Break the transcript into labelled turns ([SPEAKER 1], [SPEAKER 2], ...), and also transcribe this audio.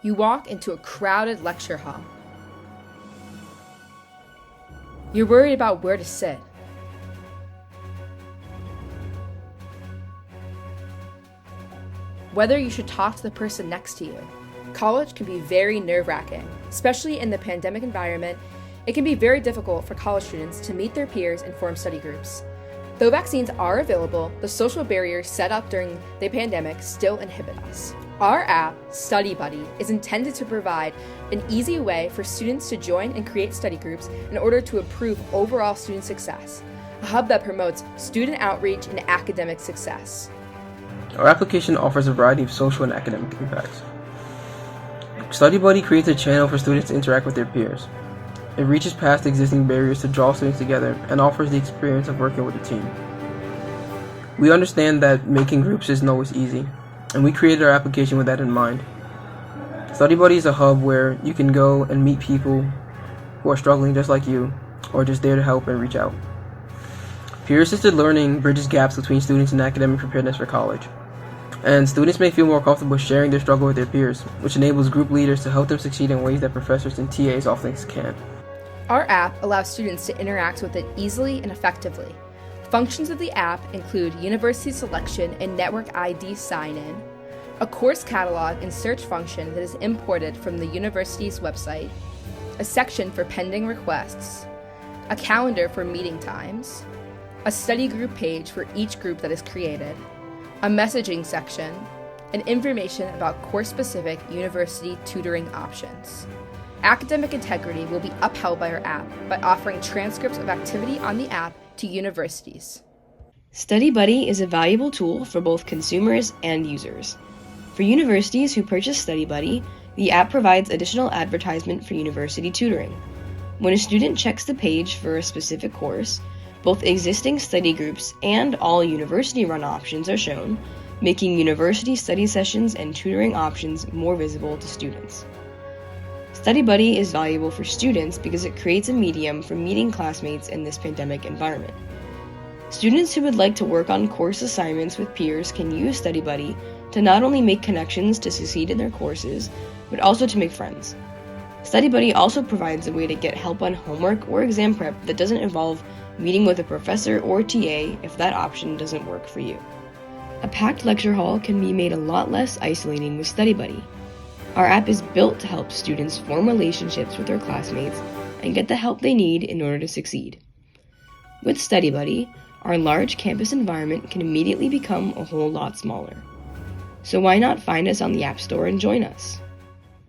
[SPEAKER 1] You walk into a crowded lecture hall. You're worried about where to sit. Whether you should talk to the person next to you. College can be very nerve-wracking, especially in the pandemic environment. It can be very difficult for college students to meet their peers and form study groups. Though vaccines are available, the social barriers set up during the pandemic still inhibit us. Our app, StudyBuddy, is intended to provide an easy way for students to join and create study groups in order to improve overall student success, a hub that promotes student outreach and academic success.
[SPEAKER 2] Our application offers a variety of social and academic impacts. StudyBuddy creates a channel for students to interact with their peers. It reaches past existing barriers to draw students together and offers the experience of working with a team. We understand that making groups isn't always easy, and we created our application with that in mind. StudyBuddy is a hub where you can go and meet people who are struggling just like you, or just there to help and reach out. Peer-assisted learning bridges gaps between students and academic preparedness for college. And students may feel more comfortable sharing their struggle with their peers, which enables group leaders to help them succeed in ways that professors and TAs often can't.
[SPEAKER 1] Our app allows students to interact with it easily and effectively. Functions of the app include university selection and network ID sign-in, a course catalog and search function that is imported from the university's website, a section for pending requests, a calendar for meeting times, a study group page for each group that is created, a messaging section, and information about course-specific university tutoring options. Academic integrity will be upheld by our app by offering transcripts of activity on the app to universities.
[SPEAKER 3] StudyBuddy is a valuable tool for both consumers and users. For universities who purchase StudyBuddy, the app provides additional advertisement for university tutoring. When a student checks the page for a specific course, both existing study groups and all university-run options are shown, making university study sessions and tutoring options more visible to students. StudyBuddy is valuable for students because it creates a medium for meeting classmates in this pandemic environment. Students who would like to work on course assignments with peers can use StudyBuddy to not only make connections to succeed in their courses, but also to make friends. StudyBuddy also provides a way to get help on homework or exam prep that doesn't involve meeting with a professor or TA if that option doesn't work for you. A packed lecture hall can be made a lot less isolating with StudyBuddy. Our app is built to help students form relationships with their classmates and get the help they need in order to succeed. With StudyBuddy, our large campus environment can immediately become a whole lot smaller. So why not find us on the App Store and join us?